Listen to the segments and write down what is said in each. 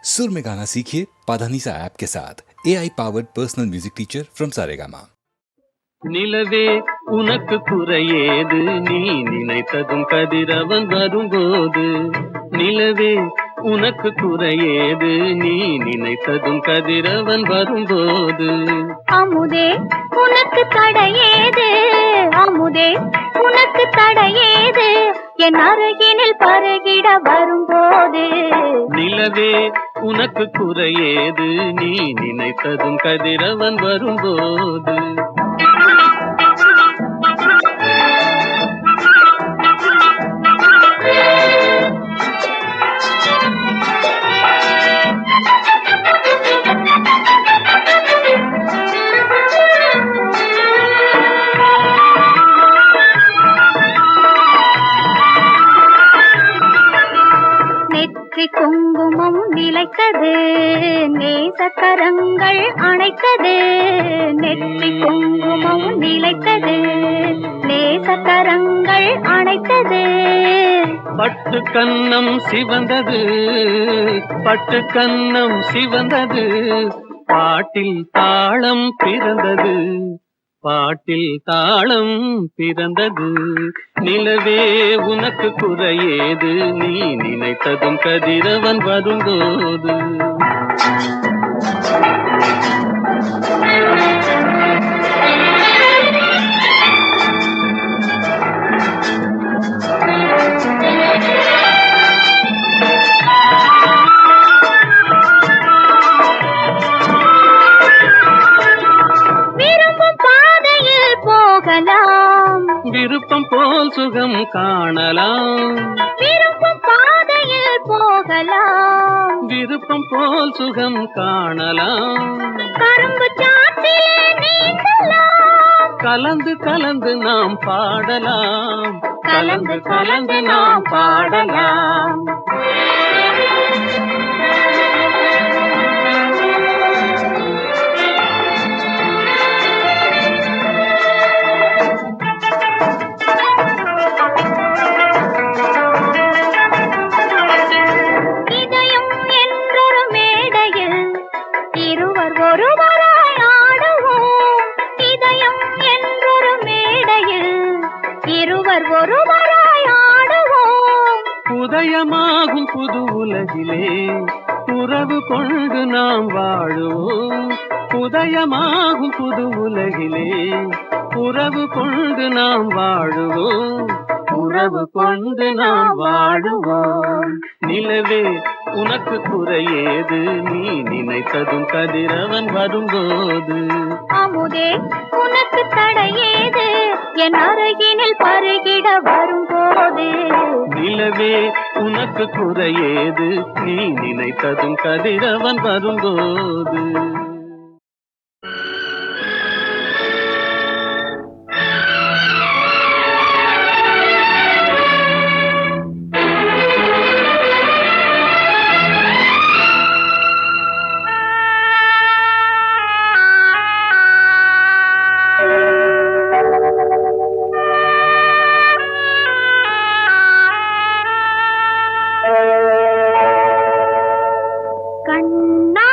सुर में गाना सीखिए पाधानीसा ऐप के साथ। AI powered personal music teacher from Saregama. நிலவே உனக்கு குறையேது நீ நினைத்ததும் கதிரவன் வரும்போது. நிலவே உனக்கு குறையேது நீ நினைத்ததும் கதிரவன் வரும்போது. அமுதே உனக்கு தடையேது, அமுதே உனக்கு தடையேது என் அருகினில் பருகிட வரும்போது. நிலவே உனக்கு குறையேது நீ நினைத்ததும் கதிரவன் வரும்போது. குங்குமம் நிலைத்தது, நேசக்கரங்கள் அணைத்தது. நெற்றி குங்குமம் நிலைத்தது, நேசக்கரங்கள் அணைத்தது. பட்டு கன்னம் சிவந்தது, பட்டு கன்னம் சிவந்தது. பாட்டில் தாளம் பிறந்தது, பாட்டில் தாளம் பிறந்தது. நிலவே உனக்கு குறையேது நீ நினைத்ததும் கதிரவன் வரும்போது. விருப்பம் போல் சுகம் காணலாம், விருப்பம் பாதையில் போகலாம். விருப்பம் போல் சுகம் காணலாம். கரும்பு சாற்றிலே நீந்தலாம், கலந்து கலந்து நாம் பாடலாம், கலந்து கலந்து நாம் பாடலாம். உதயமாகும் புது உலகிலே உறவு கொண்டு நாம் வாழுவோம். உதயமாகும் புது உலகிலே உறவு கொண்டு நாம் வாழுவோம், உறவு கொண்டு நாம் வாழுவோம். நிலவே உனக்கு குறையேது நீ நினைத்ததும் கதிரவன் வரும்போது. அமுதே உனக்கு தடையேது என் அருகினில் பருகிட வரும்போது. நிலவே உனக்கு குறையேது நீ நினைத்ததும் கதிரவன் வரும்போது. கண்ணா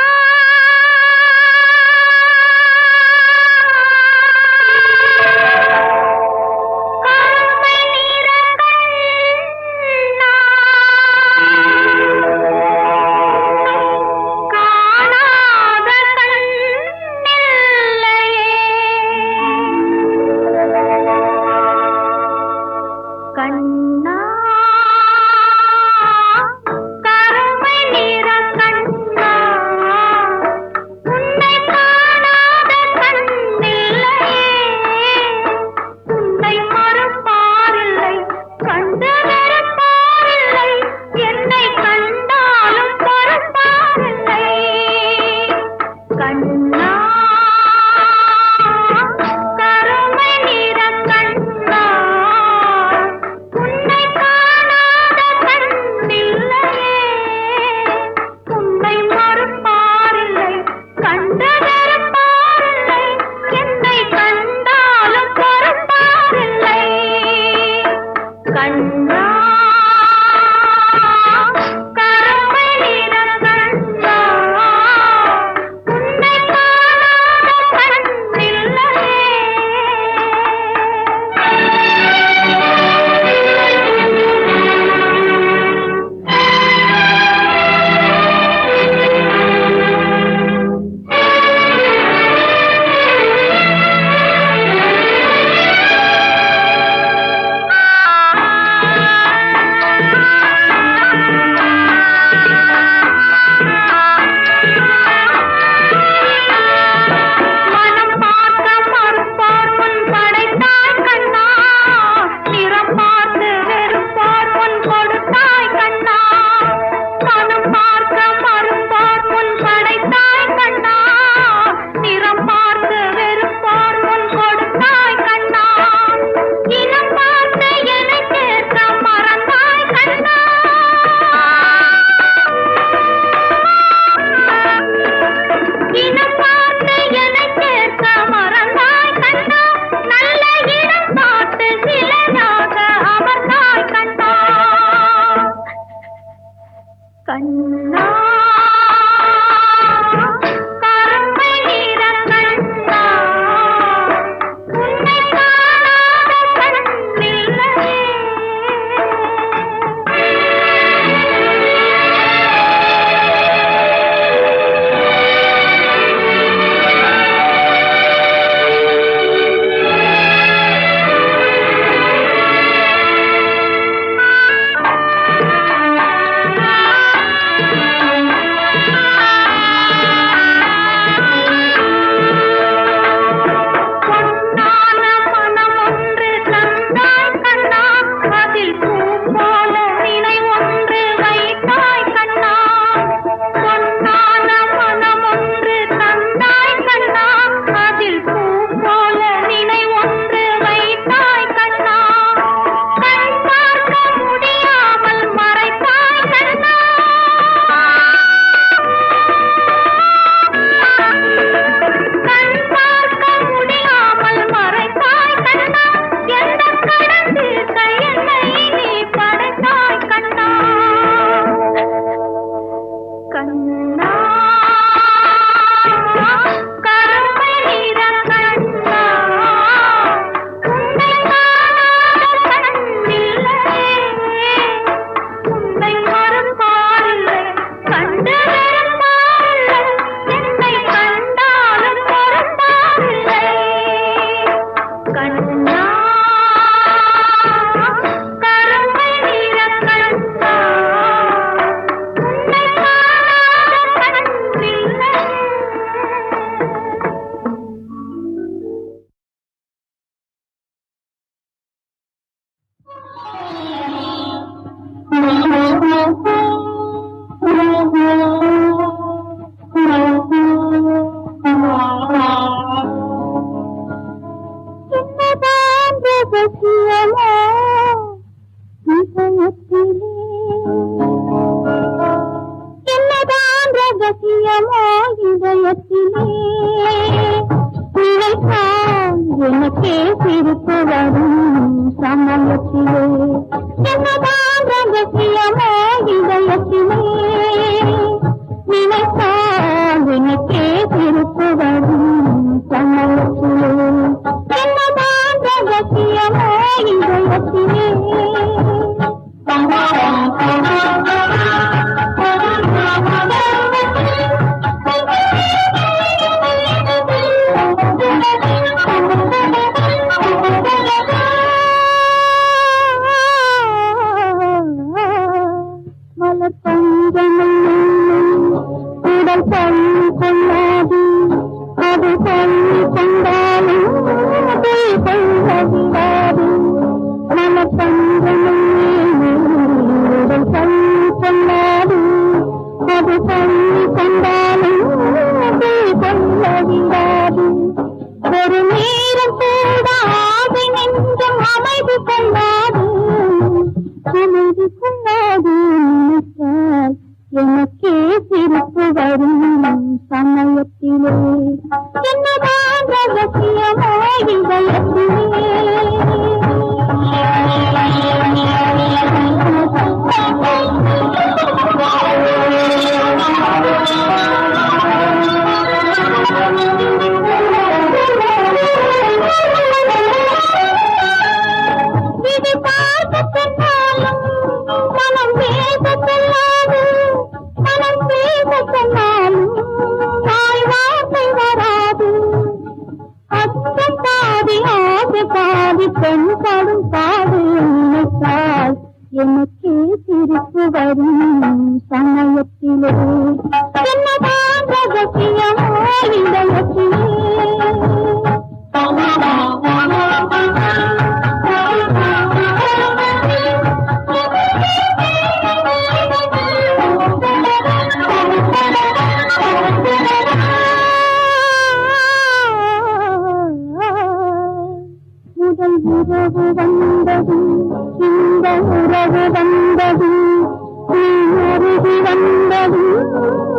வந்தது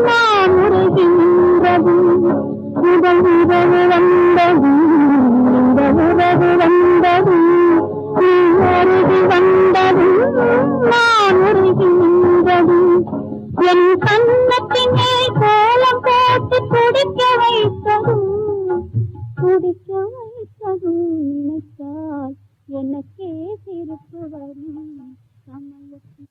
நான் சொன்ன பின்னே கோலம் போட்டு குடிக்க வைத்ததும் நினைத்தால் எனக்கே சிரிப்பு வரும் கமலத்தில்.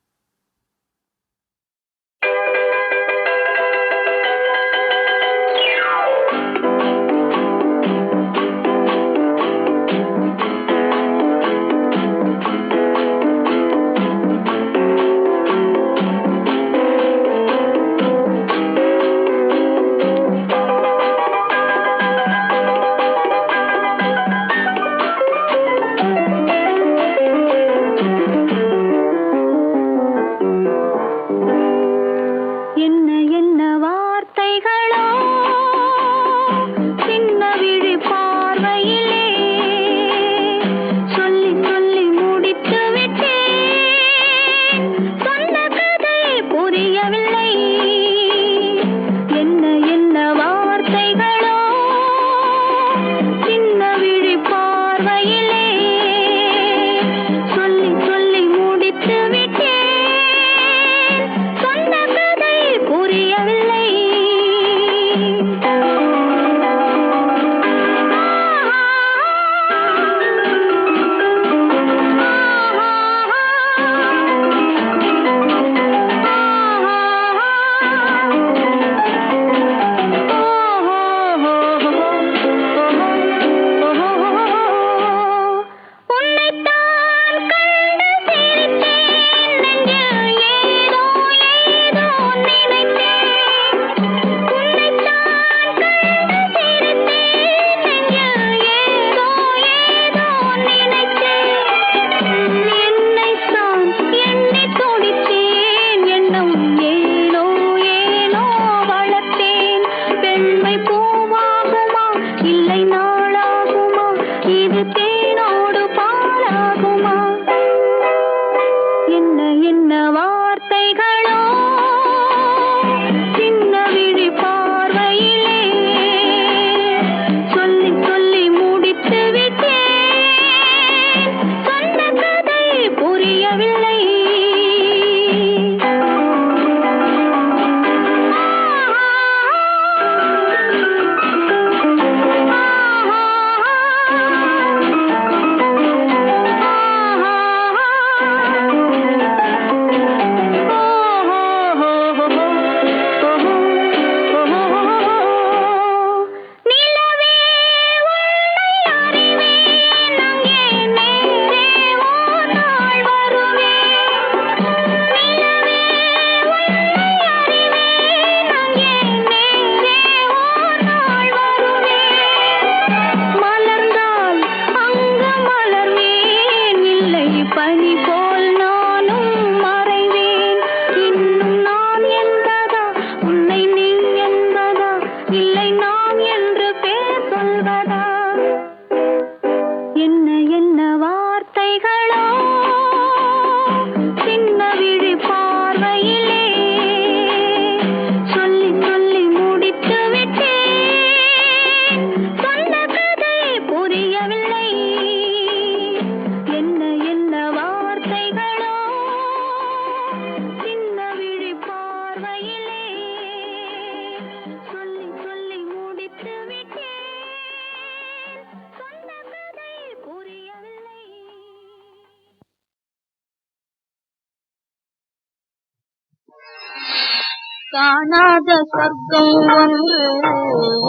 காணாத சொர்க்கம் ஒன்று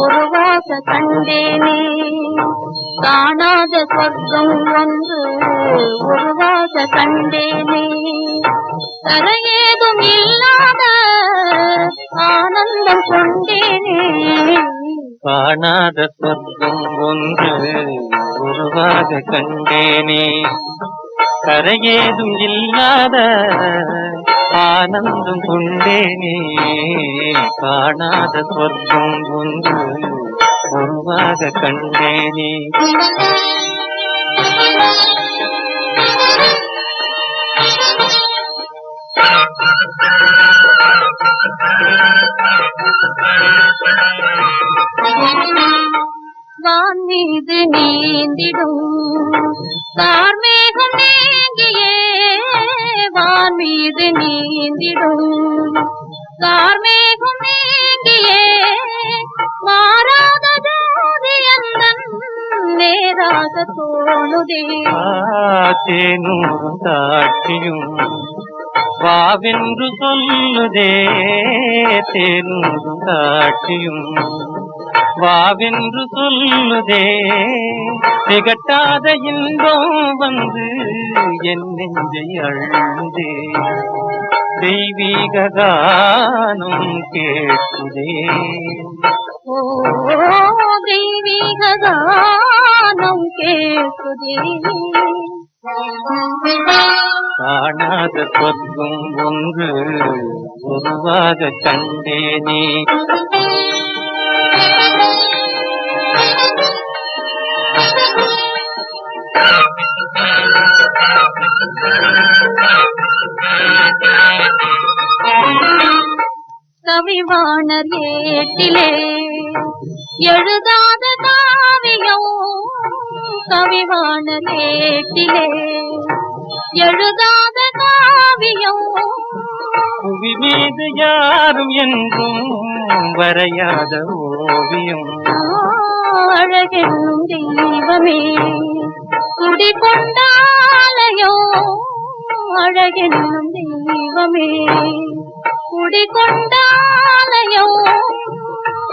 உருவாக கண்டேனே, காணாத சொர்க்கம் ஒன்று உருவாக கண்டேனே, தரையேதும் இல்லாத ஆனந்தம் கொண்டேனே. காணாத சொர்க்கம் ஒன்று உருவாக கண்டேனே, கரையேதும் இல்லாத ஆனந்தம் கொண்டேனே. காணாத சொர்க்கம் ஒன்று உருவாக கண்டேனே. வான் மீது நீந்திடும் கார்மேகம் நீங்கியே, வான் மீது நீந்திடும் கார்மேகம் நீங்கியே மாறாத ஜோதி அந்தன் நேராக தோணுதே. தேனூரும் தாட்சியும் வாவென்று சொல்லுதே. தேனூரும் தாட்சியும் வாவென்று சொல்லுதே. திகட்டாத இன்பம் வந்து என் நெஞ்சை அழுதே. தெய்வீக கானம் கேட்குதே. ஓ தெய்வீக கானம் கேட்குதே. காணாத சொர்க்கம் ஒன்று உருவாக கண்டேனே. கவிவாணர் ஏட்டிலே எழுதாத காவியம். கவிவாணர் ஏட்டிலே எழுதாத காவியம். புவி மீது யாரும் என்றும் வரையாத ஓவியம். அழகென்னும் தெய்வமே குடிகொண்டாலயோ. அழகென்னும் தெய்வமே குடிகொண்டாலயோ.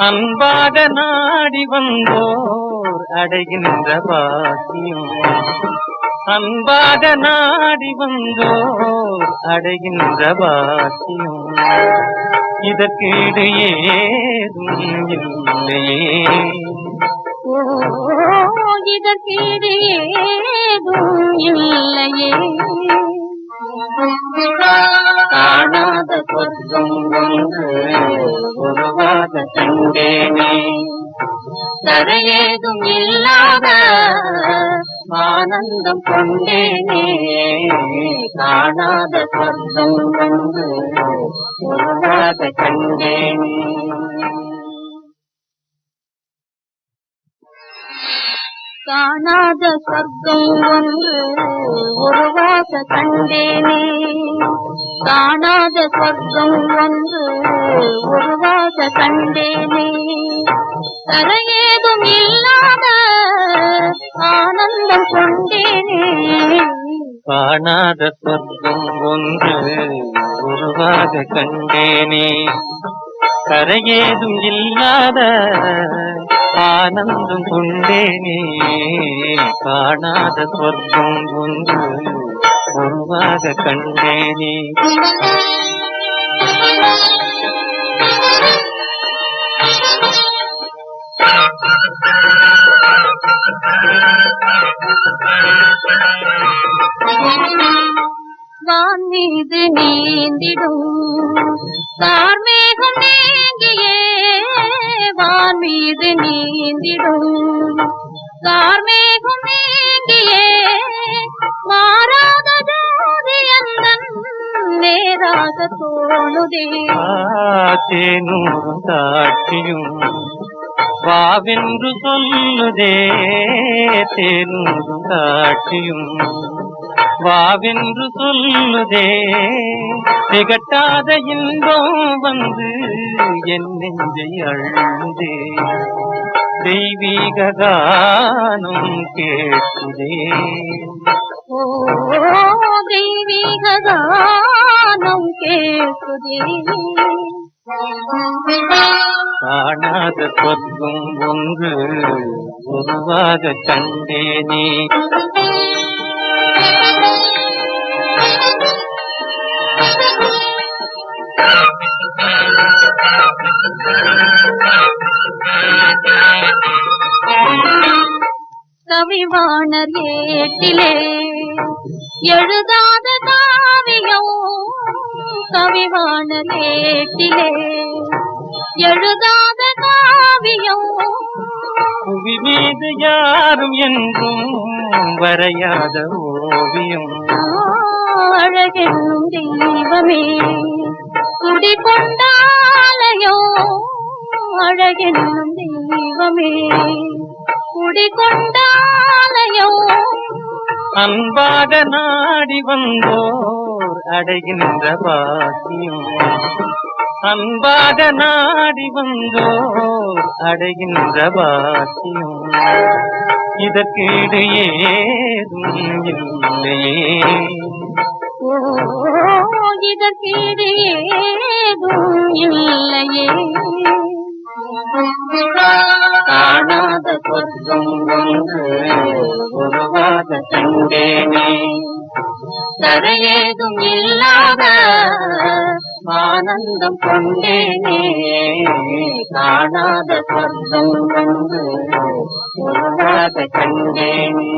அன்பாக நாடி வந்தோர் அடைகின்ற பாக்கியம். அன்பாக நாடி வந்தோர் அடைகின்ற பாக்கியம். இதற்கீடு ஏதும் இல்லையே. ஓ இதற்கீடு ஏதும் இல்லையே. காணாத சொர்க்கம் ஒன்று உருவாக கண்டேனே. தரையேதும் இல்லாத ஆனந்தம் கொண்டேனே. காணாத சொர்க்கம் ஒன்று உருவாக கண்டேனே. காணாத சொர்க்கம் ஒன்று உருவாக கண்டேனே. காணாத சொர்க்கம் ஒன்று உருவாக கண்டேனே. தரையேதும் இல்லாத ஆனந்தம் கொண்டேனே. காணாத சொர்க்கம் ஒன்று உருவாக கண்டேனே. கரையேதும் இல்லாத ஆனந்தம் கொண்டேனே. காணாத சொர்க்கம் ஒன்று உருவாக கண்டேனே. வான் மீது நீந்திடும் கார்மேகம் நீங்கியே. வான் மீது நீந்திடும் கார்மேகம் நீங்கியே மாறாத ஜோதி அந்தன் நேராக தோணுதே. தேனூரும் தாட்சியும் வாவென்று சொல்லுதே. தேனூரும் தாட்சியும் வாவென்று சொல்லுதே. திகட்டாத இன்பம் வந்து என் நெஞ்சை அழுதே. தெய்வீக கானம் கேட்குதே. ஓ தெய்வீக கானம் கேட்குதே. காணாத சொர்க்கம் ஒன்று உருவாக கண்டேனே. கவிவாணர் ஏட்டிலே எழுதாத காவியம். கவிவாணர் ஏட்டிலே எழுதாத காவியம். புவி மீது யாரும் என்றும் வரையாத ஓவியம். அழகென்னும் தெய்வமே குடிகொண்டாலயோ. அழகென்னும் தெய்வமே குடிகொண்டாலயோ. அன்பாக நாடி வந்தோர் அடைகின்ற பாக்கியம். அன்பாக நாடி வந்தோர் அடைகின்ற பாக்கியம் இதற்கீடு ஏதும் இல்லையே. இதற்கீடு ஏதும் இல்லையே. காணாத சொர்க்கம் ஒன்று உருவாக கண்டேனே. தரையேதும் இல்லாத ஆனந்தம் கொண்டேனே. காணாத சொர்க்கம் ஒன்று உருவாக கண்டேனே.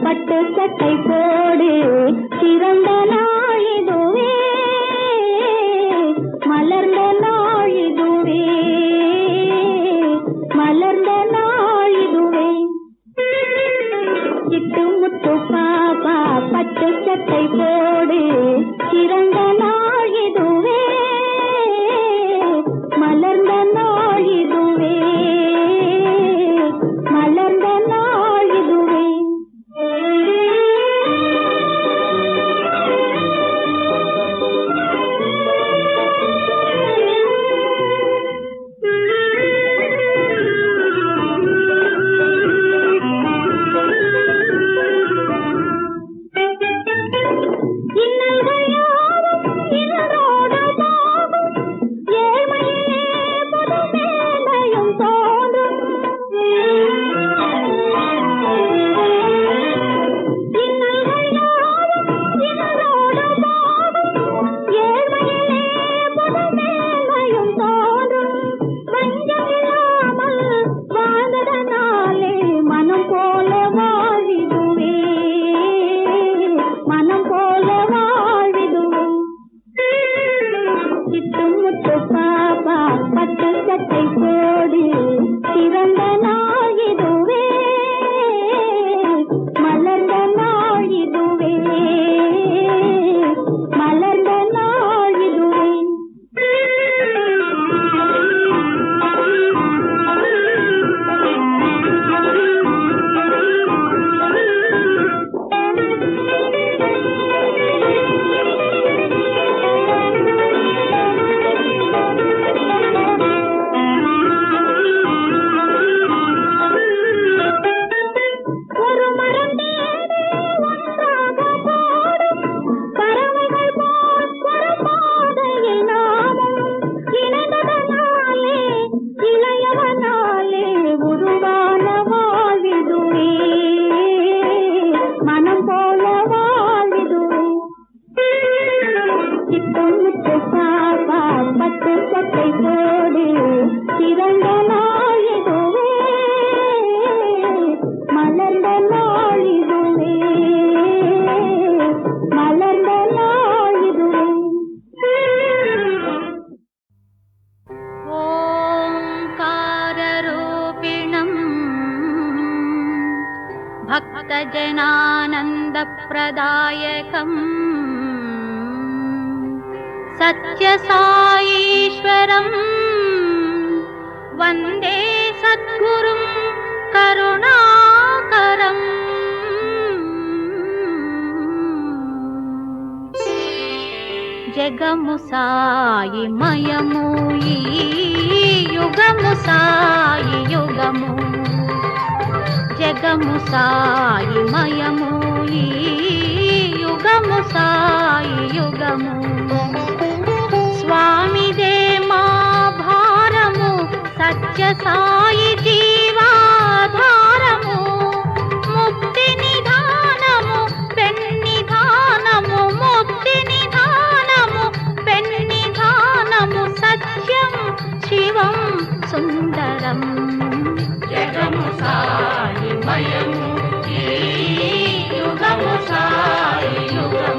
பட்டு சட்டை போடு சிறந்த நாளிதுவே மலர்ந்த நாளிதுவே மலர்ந்த நாளிதுவே. சிட்டு முத்து பாப்பா பட்டு சட்டை போடு சிறந்த நாளிதுவே மலர்ந்த நாளிதுவே மலர்ந்த நாளிதுவே. भक्तजनानन्दप्रदायकम् सत्यसाईश्वरम् वन्दे सद्गुरुं करुणाकरम् जगमु साई मयमु ई युगमु साई युगमु जगमु साई मयमु ई युगमु साई युगमु स्वामी दे मा भारमु सत्य साई जीवाधारमु मुक्ति निधानमु पेन्निधानमु मुक्ति निधानमु पेन्निधानमु सत्यं शिवं सुन्दरं जगमु साई मयमु ई युगमु साई युगमु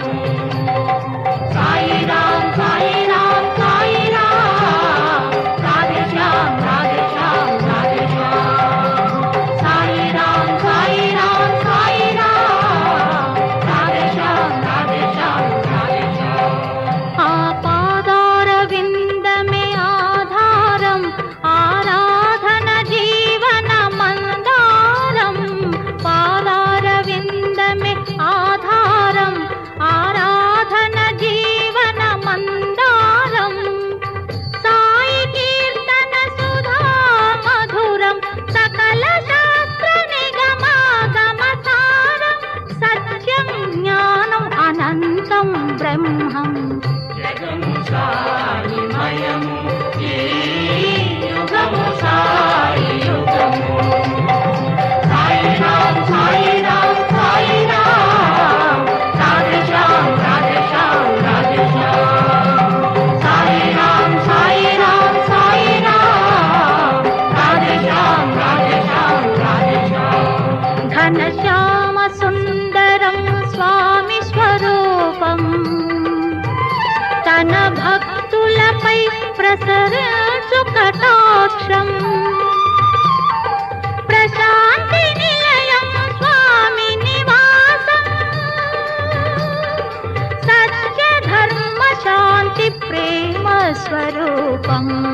తన భక్తులపై ప్రసరించు కటాక్షం. ప్రశాంతి నిలయం స్వామి నివాసం, సత్య ధర్మ శాంతి ప్రేమ స్వరూపం.